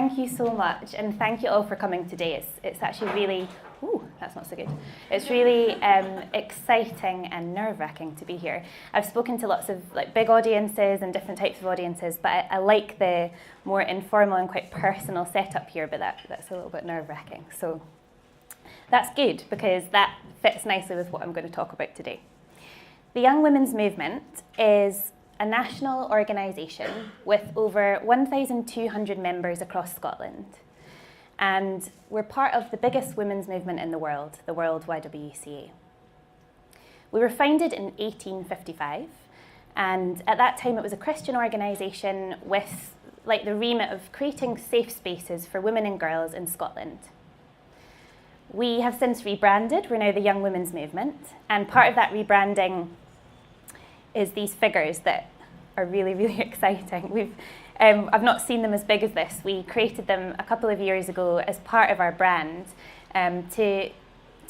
Thank you so much, and thank you all for coming today. It's actually really, that's not so good. It's really exciting and nerve-wracking to be here. I've spoken to lots of big audiences and different types of audiences, but I like the more informal and quite personal setup here, but that's a little bit nerve-wracking. So that's good, because that fits nicely with what I'm going to talk about today. The Young Women's Movement is a national organisation with over 1,200 members across Scotland. And we're part of the biggest women's movement in the world World YWCA. We were founded in 1855, and at that time it was a Christian organisation with the remit of creating safe spaces for women and girls in Scotland. We have since rebranded. We're now the Young Women's Movement, and part of that rebranding is these figures that are really, really exciting. I've not seen them as big as this. We created them a couple of years ago as part of our brand to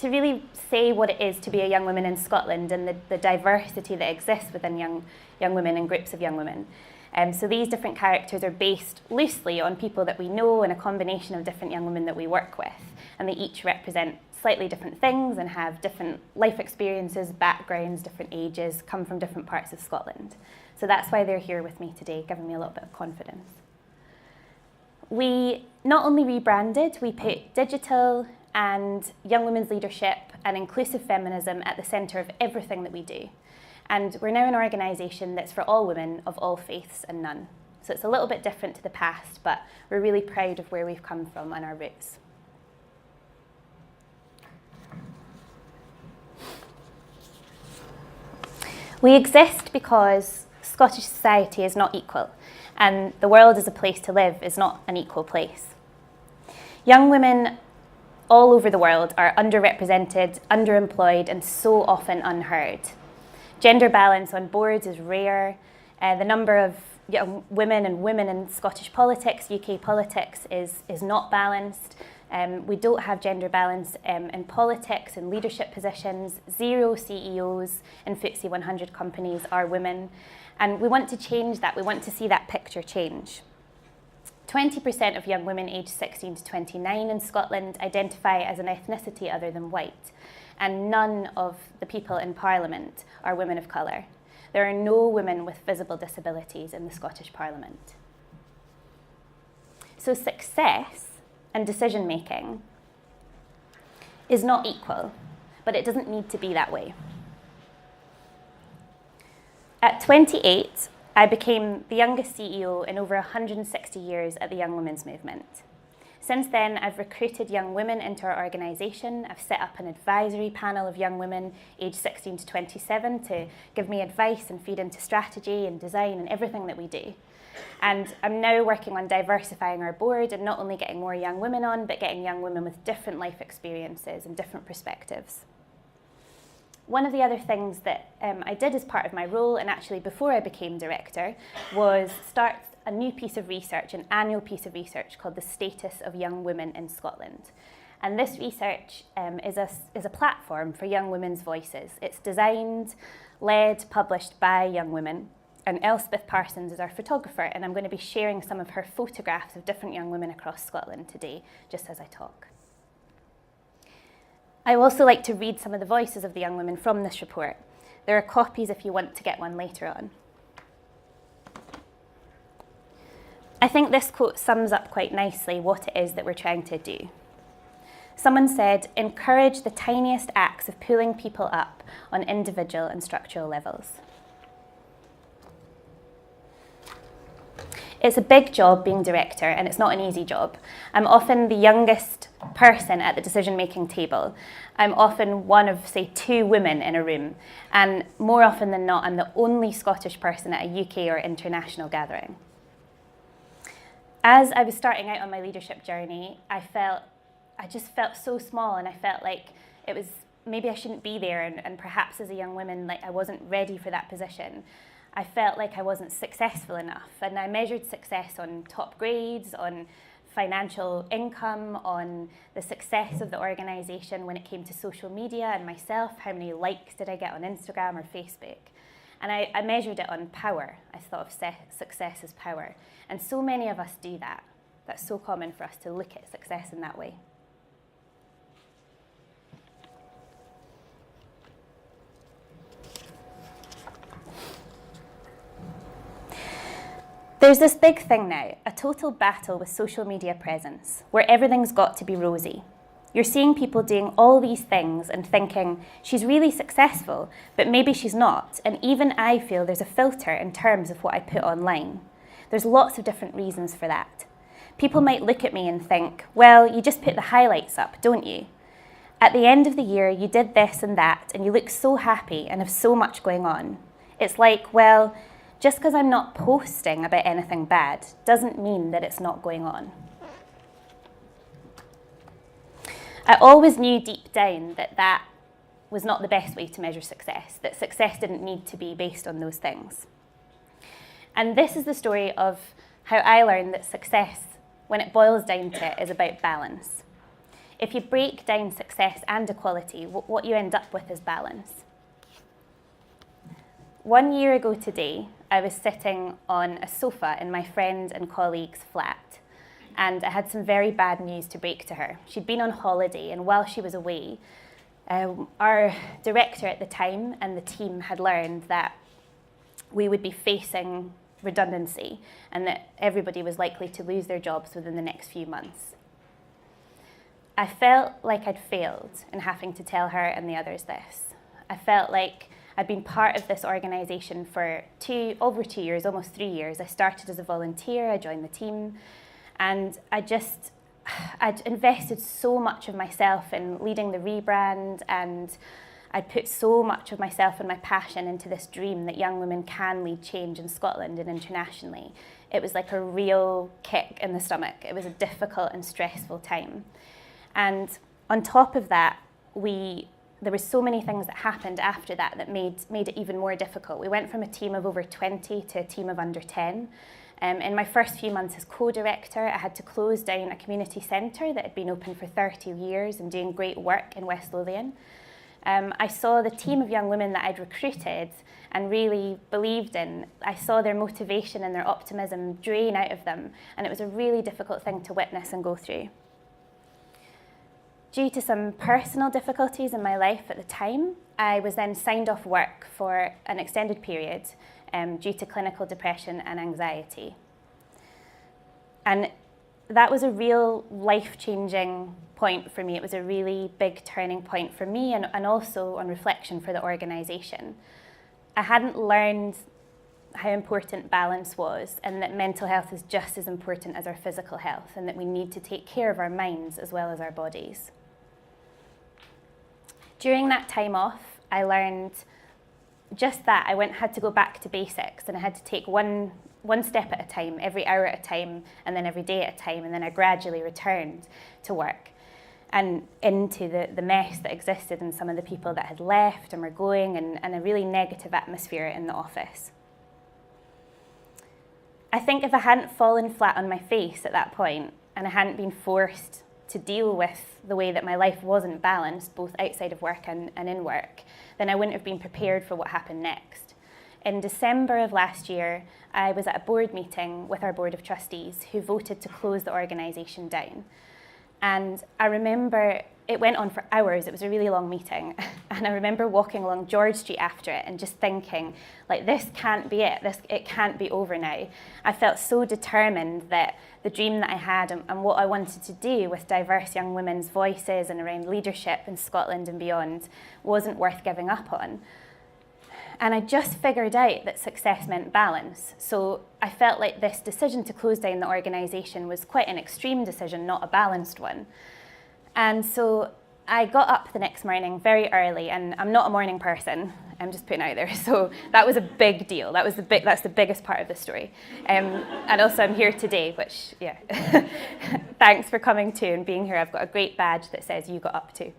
really say what it is to be a young woman in Scotland and the diversity that exists within young women and groups of young women. So these different characters are based loosely on people that we know and a combination of different young women that we work with. And they each represent slightly different things and have different life experiences, backgrounds, different ages, come from different parts of Scotland. So that's why they're here with me today, giving me a little bit of confidence. We not only rebranded, we put digital and young women's leadership and inclusive feminism at the centre of everything that we do. And we're now an organisation that's for all women of all faiths and none. So it's a little bit different to the past, but we're really proud of where we've come from and our roots. We exist because Scottish society is not equal, and the world as a place to live is not an equal place. Young women all over the world are underrepresented, underemployed, and so often unheard. Gender balance on boards is rare. The number of young women in Scottish politics, UK politics, is not balanced. We don't have gender balance in politics and leadership positions. 0 CEOs in FTSE 100 companies are women. And we want to change that. We want to see that picture change. 20% of young women aged 16 to 29 in Scotland identify as an ethnicity other than white. And none of the people in Parliament are women of colour. There are no women with visible disabilities in the Scottish Parliament. So success and decision making is not equal, but it doesn't need to be that way. At 28, I became the youngest CEO in over 160 years at the Young Women's Movement. Since then, I've recruited young women into our organisation. I've set up an advisory panel of young women aged 16 to 27 to give me advice and feed into strategy and design and everything that we do. And I'm now working on diversifying our board and not only getting more young women on, but getting young women with different life experiences and different perspectives. One of the other things that I did as part of my role, and actually before I became director, was start a new piece of research, an annual piece of research called the Status of Young Women in Scotland. And this research is a platform for young women's voices. It's designed, led, published by young women. And Elspeth Parsons is our photographer, and I'm going to be sharing some of her photographs of different young women across Scotland today, just as I talk. I also like to read some of the voices of the young women from this report. There are copies if you want to get one later on. I think this quote sums up quite nicely what it is that we're trying to do. Someone said, "Encourage the tiniest acts of pulling people up on individual and structural levels." It's a big job being director, and it's not an easy job. I'm often the youngest person at the decision-making table. I'm often one of, say, 2 women in a room. And more often than not, I'm the only Scottish person at a UK or international gathering. As I was starting out on my leadership journey, I just felt so small, and I felt like it was, maybe I shouldn't be there, and perhaps as a young woman, I wasn't ready for that position. I felt like I wasn't successful enough, and I measured success on top grades, on financial income, on the success of the organisation when it came to social media and myself. How many likes did I get on Instagram or Facebook? And I measured it on power. I thought of success as power. And so many of us do that. That's so common for us to look at success in that way. There's this big thing now, a total battle with social media presence, where everything's got to be rosy. You're seeing people doing all these things and thinking, she's really successful, but maybe she's not. And even I feel there's a filter in terms of what I put online. There's lots of different reasons for that. People might look at me and think, well, you just put the highlights up, don't you? At the end of the year, you did this and that, and you look so happy and have so much going on. It's like, well, just because I'm not posting about anything bad doesn't mean that it's not going on. I always knew deep down that that was not the best way to measure success, that success didn't need to be based on those things. And this is the story of how I learned that success, when it boils down to it, is about balance. If you break down success and equality, what you end up with is balance. 1 year ago today, I was sitting on a sofa in my friend and colleague's flat, and I had some very bad news to break to her. She'd been on holiday, and while she was away, our director at the time and the team had learned that we would be facing redundancy and that everybody was likely to lose their jobs within the next few months. I felt like I'd failed in having to tell her and the others this. I felt like I'd been part of this organisation for over 2 years, almost 3 years. I started as a volunteer, I joined the team, and I'd invested so much of myself in leading the rebrand, and I'd put so much of myself and my passion into this dream that young women can lead change in Scotland and internationally. It was like a real kick in the stomach. It was a difficult and stressful time. And on top of that, there were so many things that happened after that that made it even more difficult. We went from a team of over 20 to a team of under 10. In my first few months as co-director, I had to close down a community centre that had been open for 30 years and doing great work in West Lothian. I saw the team of young women that I'd recruited and really believed in. I saw their motivation and their optimism drain out of them, and it was a really difficult thing to witness and go through. Due to some personal difficulties in my life at the time, I was then signed off work for an extended period due to clinical depression and anxiety. And that was a real life-changing point for me. It was a really big turning point for me and also on reflection for the organisation. I hadn't learned how important balance was, and that mental health is just as important as our physical health, and that we need to take care of our minds as well as our bodies. During that time off, I learned just that. I had to go back to basics, and I had to take one step at a time, every hour at a time, and then every day at a time, and then I gradually returned to work and into the mess that existed and some of the people that had left and were going, and a really negative atmosphere in the office. I think if I hadn't fallen flat on my face at that point, and I hadn't been forced to deal with the way that my life wasn't balanced, both outside of work and in work, then I wouldn't have been prepared for what happened next. In December of last year, I was at a board meeting with our board of trustees who voted to close the organisation down. And I remember it went on for hours. It was a really long meeting. And I remember walking along George Street after it and just thinking, like, this can't be it. It can't be over now. I felt so determined that the dream that I had and what I wanted to do with diverse young women's voices and around leadership in Scotland and beyond wasn't worth giving up on. And I just figured out that success meant balance. So I felt like this decision to close down the organisation was quite an extreme decision, not a balanced one. And so I got up the next morning very early, and I'm not a morning person, I'm just putting it out there. So that was a big deal. That's the biggest part of the story. And also I'm here today, which, yeah. Thanks for coming too and being here. I've got a great badge that says you got up too.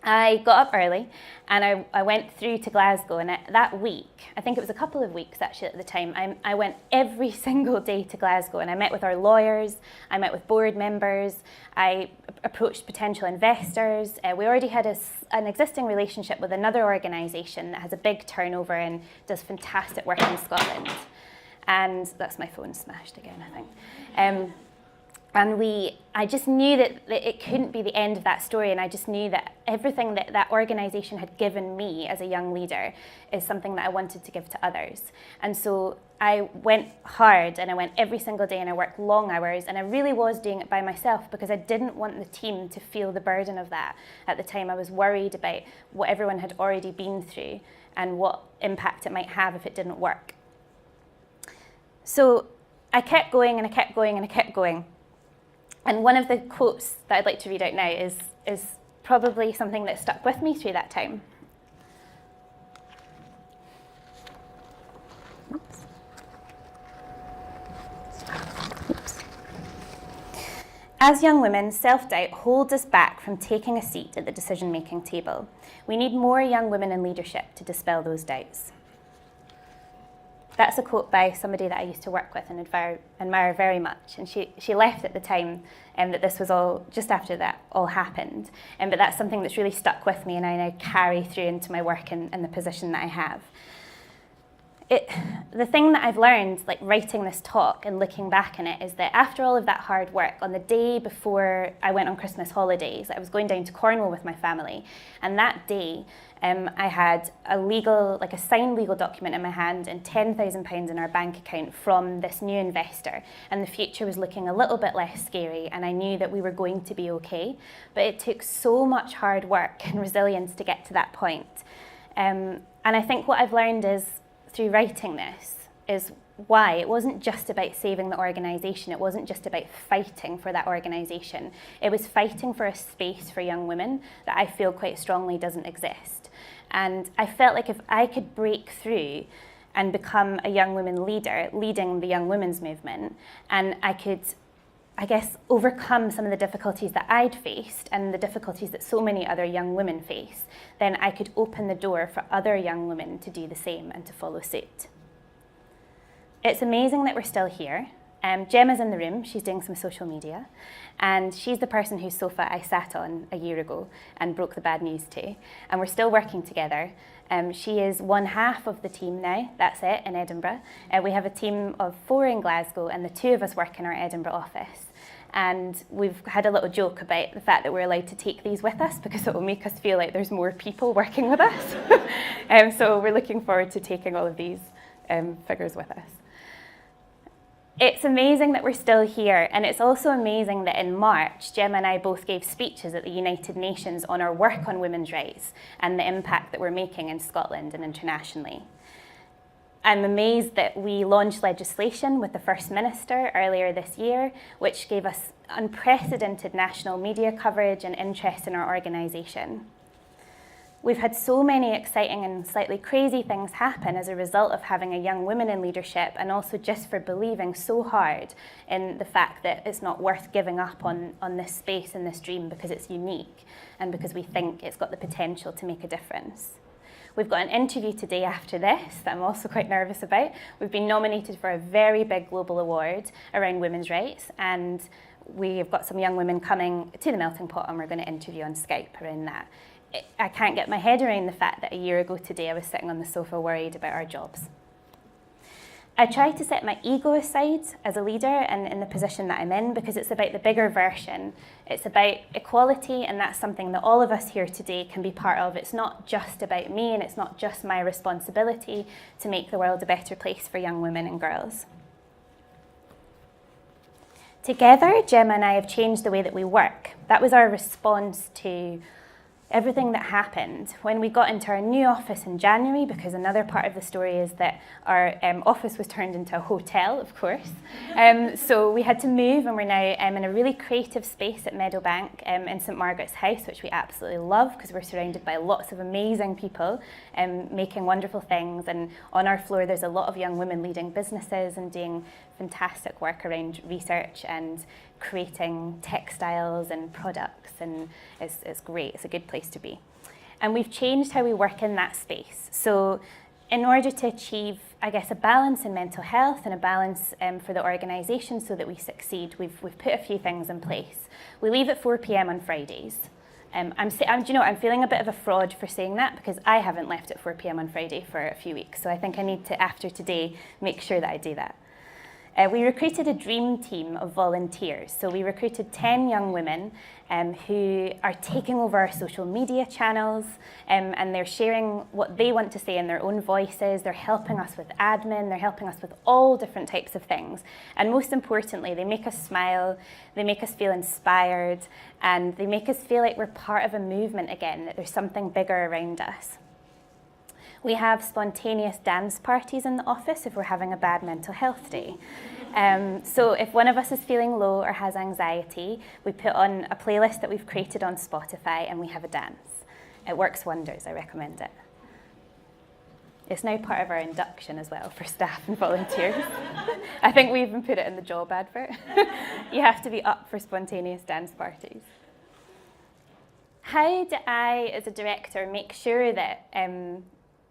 I got up early and I went through to Glasgow, and that week, I think it was a couple of weeks actually at the time, I went every single day to Glasgow, and I met with our lawyers, I met with board members, I approached potential investors. We already had an existing relationship with another organisation that has a big turnover and does fantastic work in Scotland. And that's my phone smashed again, I think. And I just knew that it couldn't be the end of that story, and I just knew that everything that that organisation had given me as a young leader is something that I wanted to give to others. And so I went hard, and I went every single day, and I worked long hours, and I really was doing it by myself because I didn't want the team to feel the burden of that. At the time, I was worried about what everyone had already been through and what impact it might have if it didn't work. So I kept going, and I kept going, and I kept going. And one of the quotes that I'd like to read out now is probably something that stuck with me through that time. Oops. As young women, self-doubt holds us back from taking a seat at the decision-making table. We need more young women in leadership to dispel those doubts. That's a quote by somebody that I used to work with and admire very much. And she left at the time that this was all just after that all happened. But that's something that's really stuck with me, and I now carry through into my work and the position that I have. The thing that I've learned, like writing this talk and looking back on it, is that after all of that hard work, on the day before I went on Christmas holidays, I was going down to Cornwall with my family. And that day, I had a signed legal document in my hand and £10,000 in our bank account from this new investor. And the future was looking a little bit less scary, and I knew that we were going to be okay. But it took so much hard work and resilience to get to that point. And I think what I've learned is, through writing this, is why it wasn't just about saving the organisation. It wasn't just about fighting for that organisation. It was fighting for a space for young women that I feel quite strongly doesn't exist. And I felt like if I could break through and become a young women leader, leading the young women's movement, and I could, I guess, overcome some of the difficulties that I'd faced and the difficulties that so many other young women face, then I could open the door for other young women to do the same and to follow suit. It's amazing that we're still here. Gemma's in the room, she's doing some social media, and she's the person whose sofa I sat on a year ago and broke the bad news to, and we're still working together. She is one half of the team now, that's it, in Edinburgh. We have a team of 4 in Glasgow, and the 2 of us work in our Edinburgh office. And we've had a little joke about the fact that we're allowed to take these with us because it will make us feel like there's more people working with us. So we're looking forward to taking all of these figures with us. It's amazing that we're still here, and it's also amazing that in March, Gemma and I both gave speeches at the United Nations on our work on women's rights and the impact that we're making in Scotland and internationally. I'm amazed that we launched legislation with the First Minister earlier this year, which gave us unprecedented national media coverage and interest in our organisation. We've had so many exciting and slightly crazy things happen as a result of having a young woman in leadership, and also just for believing so hard in the fact that it's not worth giving up on this space and this dream because it's unique and because we think it's got the potential to make a difference. We've got an interview today after this that I'm also quite nervous about. We've been nominated for a very big global award around women's rights, and we've got some young women coming to the melting pot, and we're going to interview on Skype around that. I can't get my head around the fact that a year ago today I was sitting on the sofa worried about our jobs. I try to set my ego aside as a leader and in the position that I'm in, because it's about the bigger version. It's about equality, and that's something that all of us here today can be part of. It's not just about me, and it's not just my responsibility to make the world a better place for young women and girls. Together, Gemma and I have changed the way that we work. That was our response to everything that happened when we got into our new office in January, because another part of the story is that our office was turned into a hotel, of course. So we had to move, and we're now in a really creative space at Meadowbank in St Margaret's House, which we absolutely love because we're surrounded by lots of amazing people making wonderful things. And on our floor there's a lot of young women leading businesses and doing fantastic work around research and creating textiles and products, and it's great. It's a good place to be. And we've changed how we work in that space. So in order to achieve, I guess, a balance in mental health and a balance for the organisation so that we succeed, we've put a few things in place. We leave at 4 p.m. on Fridays. I'm feeling a bit of a fraud for saying that because I haven't left at 4 p.m. on Friday for a few weeks. So I think I need to, after today, make sure that I do that. We recruited a dream team of volunteers. So we recruited 10 young women who are taking over our social media channels, and they're sharing what they want to say in their own voices. They're helping us with admin. They're helping us with all different types of things. And most importantly, they make us smile. They make us feel inspired, and they make us feel like we're part of a movement again, that there's something bigger around us. We have spontaneous dance parties in the office if we're having a bad mental health day. So if one of us is feeling low or has anxiety, we put on a playlist that we've created on Spotify and we have a dance. It works wonders, I recommend it. It's now part of our induction as well for staff and volunteers. I think we even put it in the job advert. You have to be up for spontaneous dance parties. How do I, as a director, make sure that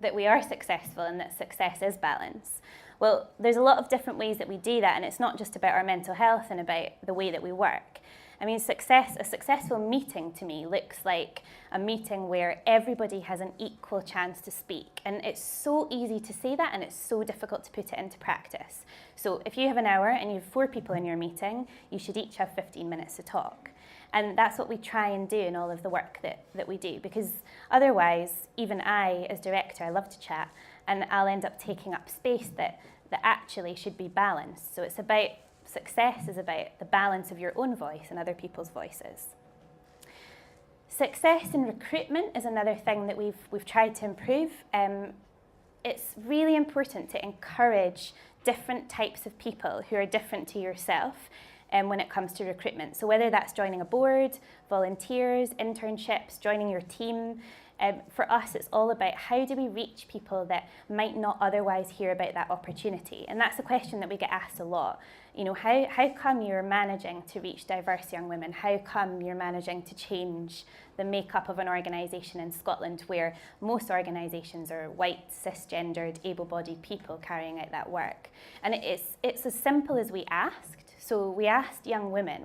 that we are successful and that success is balance? Well, there's a lot of different ways that we do that, and it's not just about our mental health and about the way that we work. I mean, a successful meeting to me looks like a meeting where everybody has an equal chance to speak. And it's so easy to say that, and it's so difficult to put it into practice. So if you have an hour and you have 4 people in your meeting, you should each have 15 minutes to talk. And that's what we try and do in all of the work that we do, because otherwise, even I, as director, I love to chat, and I'll end up taking up space that actually should be balanced. So it's about, success is about the balance of your own voice and other people's voices. Success in recruitment is another thing that we've tried to improve. It's really important to encourage different types of people who are different to yourself when it comes to recruitment. So whether that's joining a board, volunteers, internships, joining your team, for us it's all about how do we reach people that might not otherwise hear about that opportunity. And that's a question that we get asked a lot. You know, how come you're managing to reach diverse young women? How come you're managing to change the makeup of an organisation in Scotland where most organisations are white, cisgendered, able-bodied people carrying out that work? And it's as simple as we asked. So we asked young women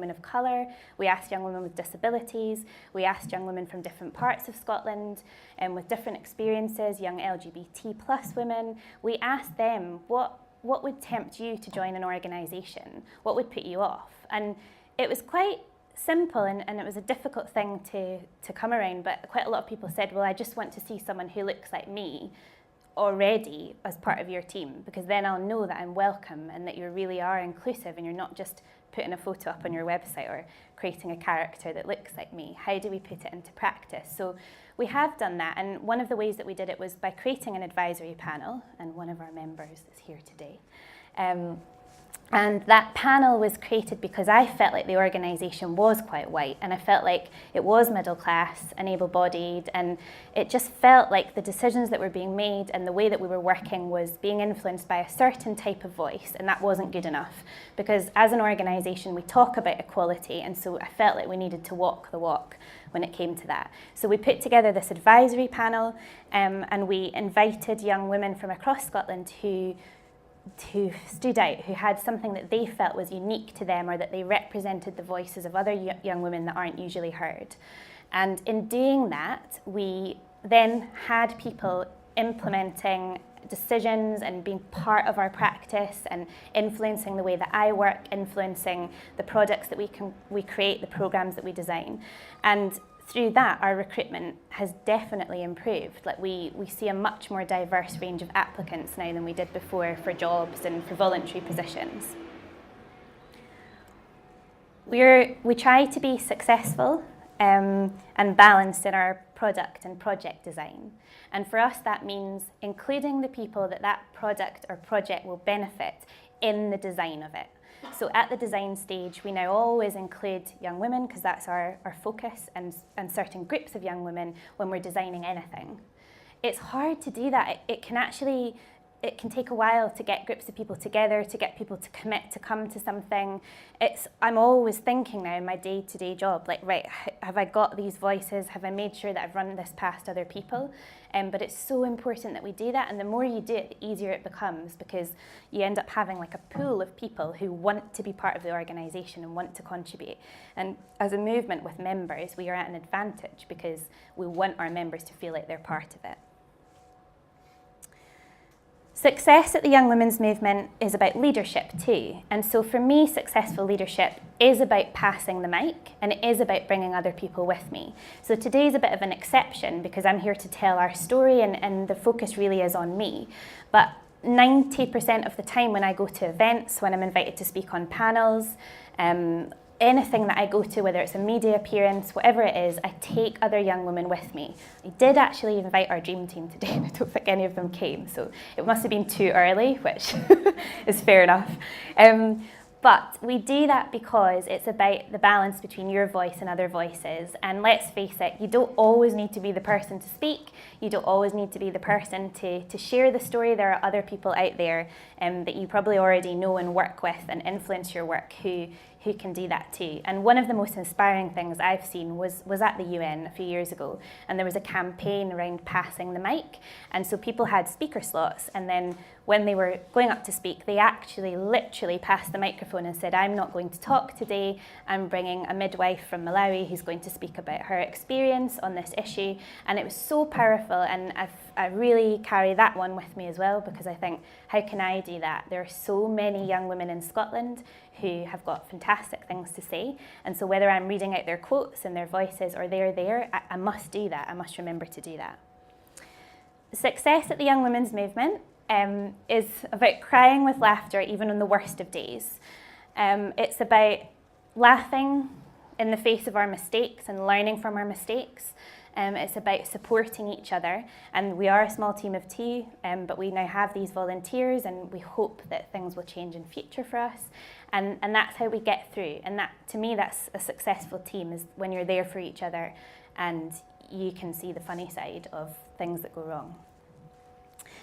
of colour, we asked young women with disabilities, we asked young women from different parts of Scotland and with different experiences, young LGBT plus women. We asked them what would tempt you to join an organisation? What would put you off? And it was quite simple and it was a difficult thing to come around, but quite a lot of people said, well, I just want to see someone who looks like me already as part of your team, because then I'll know that I'm welcome and that you really are inclusive and you're not just putting a photo up on your website or creating a character that looks like me. How do we put it into practice? So we have done that, and one of the ways that we did it was by creating an advisory panel, and one of our members is here today. And that panel was created because I felt like the organisation was quite white, and I felt like it was middle class and able-bodied, and it just felt like the decisions that were being made and the way that we were working was being influenced by a certain type of voice, and that wasn't good enough. Because as an organisation, we talk about equality, and so I felt like we needed to walk the walk when it came to that. So we put together this advisory panel, and we invited young women from across Scotland who stood out, who had something that they felt was unique to them or that they represented the voices of other young women that aren't usually heard. And in doing that, we then had people implementing decisions and being part of our practice and influencing the way that I work, influencing the products that we create, the programs that we design. And through that, our recruitment has definitely improved. Like we see a much more diverse range of applicants now than we did before for jobs and for voluntary positions. We try to be successful and balanced in our product and project design. And for us, that means including the people that product or project will benefit in the design of it. So at the design stage, we now always include young women because that's our focus, and certain groups of young women when we're designing anything. It's hard to do that. It can actually it can take a while to get groups of people together, to get people to commit to come to something. I'm always thinking now in my day-to-day job, like, right, have I got these voices? Have I made sure that I've run this past other people? But it's so important that we do that, and the more you do it, the easier it becomes, because you end up having like a pool of people who want to be part of the organisation and want to contribute. And as a movement with members, we are at an advantage because we want our members to feel like they're part of it. Success at the Young Women's Movement is about leadership too. And so for me, successful leadership is about passing the mic, and it is about bringing other people with me. So today's a bit of an exception because I'm here to tell our story, and the focus really is on me. But 90% of the time when I go to events, when I'm invited to speak on panels, anything that I go to, whether it's a media appearance, whatever it is, I take other young women with me. I did actually invite our dream team today, and I don't think any of them came, so it must have been too early, which is fair enough. But we do that because it's about the balance between your voice and other voices. And let's face it, you don't always need to be the person to speak. You don't always need to be the person to share the story. There are other people out there that you probably already know and work with and influence your work who can do that too. And one of the most inspiring things I've seen was at the UN a few years ago, and there was a campaign around passing the mic, and so people had speaker slots, and then when they were going up to speak, they actually literally passed the microphone and said, I'm not going to talk today, I'm bringing a midwife from Malawi who's going to speak about her experience on this issue. And it was so powerful, and I really carry that one with me as well, because I think, how can I do that? There are so many young women in Scotland who have got fantastic things to say, and so whether I'm reading out their quotes and their voices or they're there, I must do that. I must remember to do that. Success at the Young Women's Movement is about crying with laughter even on the worst of days. It's about laughing in the face of our mistakes and learning from our mistakes. It's about supporting each other, and we are a small team of 2, but we now have these volunteers, and we hope that things will change in future for us, and that's how we get through. And that, to me, that's a successful team, is when you're there for each other and you can see the funny side of things that go wrong.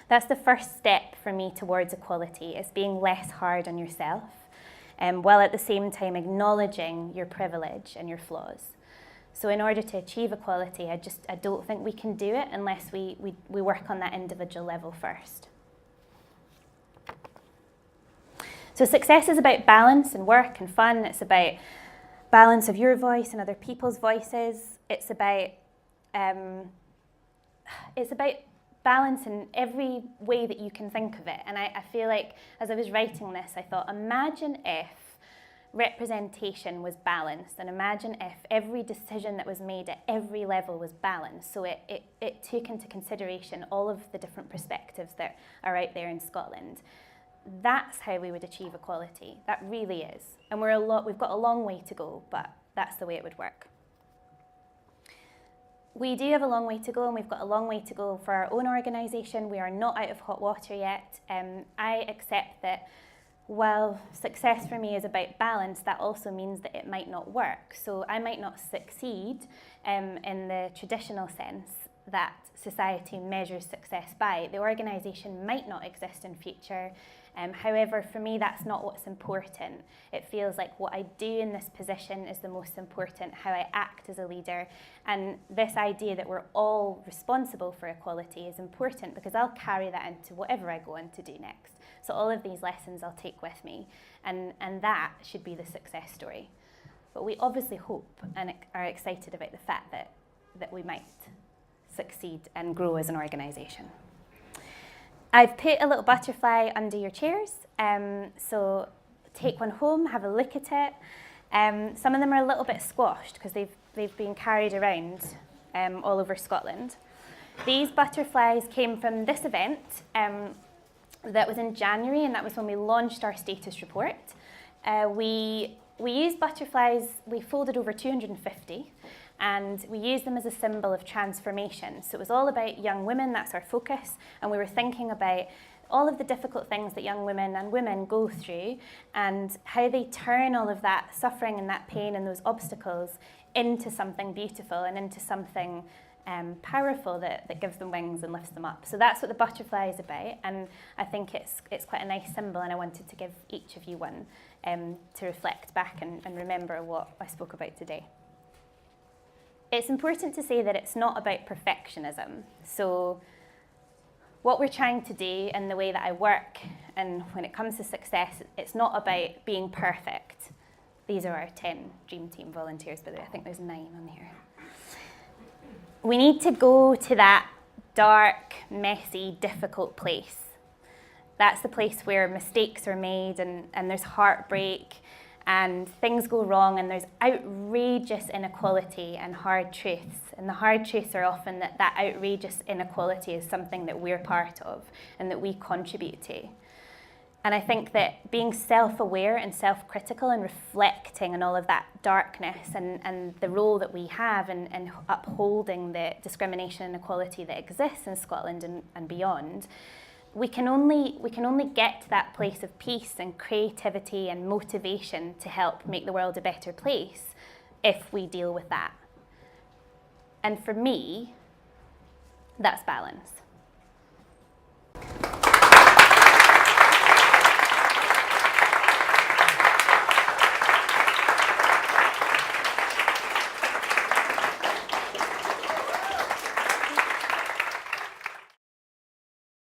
That's the first step for me towards equality, is being less hard on yourself, while at the same time acknowledging your privilege and your flaws. So in order to achieve equality, I don't think we can do it unless we work on that individual level first. So success is about balance and work and fun. It's about balance of your voice and other people's voices. It's about balance in every way that you can think of it. And I feel like as I was writing this, I thought, imagine if representation was balanced, and imagine if every decision that was made at every level was balanced, so it took into consideration all of the different perspectives that are out there in Scotland. That's how we would achieve equality. That really is. And we've got a long way to go, but that's the way it would work. We do have a long way to go, and we've got a long way to go for our own organisation. We are not out of hot water yet. I accept that while success for me is about balance, that also means that it might not work. So I might not succeed in the traditional sense that society measures success by. The organisation might not exist in future. However, for me, that's not what's important. It feels like what I do in this position is the most important, how I act as a leader. And this idea that we're all responsible for equality is important, because I'll carry that into whatever I go on to do next. So all of these lessons I'll take with me, and that should be the success story. But we obviously hope and are excited about the fact that we might succeed and grow as an organisation. I've put a little butterfly under your chairs, so take one home, have a look at it. Some of them are a little bit squashed because they've been carried around all over Scotland. These butterflies came from this event that was in January, and that was when we launched our status report. We used butterflies, we folded over 250, and we used them as a symbol of transformation. So it was all about young women, that's our focus, and we were thinking about all of the difficult things that young women and women go through, and how they turn all of that suffering and that pain and those obstacles into something beautiful and into something powerful that gives them wings and lifts them up. So that's what the butterfly is about, and I think it's quite a nice symbol, and I wanted to give each of you one to reflect back and remember what I spoke about today. It's important to say that it's not about perfectionism. So what we're trying to do in the way that I work and when it comes to success, it's not about being perfect. These are our 10 Dream Team volunteers, by the way. I think there's 9 on here. We need to go to that dark, messy, difficult place. That's the place where mistakes are made and there's heartbreak and things go wrong and there's outrageous inequality and hard truths. And the hard truths are often that outrageous inequality is something that we're part of and that we contribute to. And I think that being self-aware and self-critical and reflecting on all of that darkness and the role that we have in upholding the discrimination and inequality that exists in Scotland and beyond, we can only get to that place of peace and creativity and motivation to help make the world a better place if we deal with that. And for me, that's balance.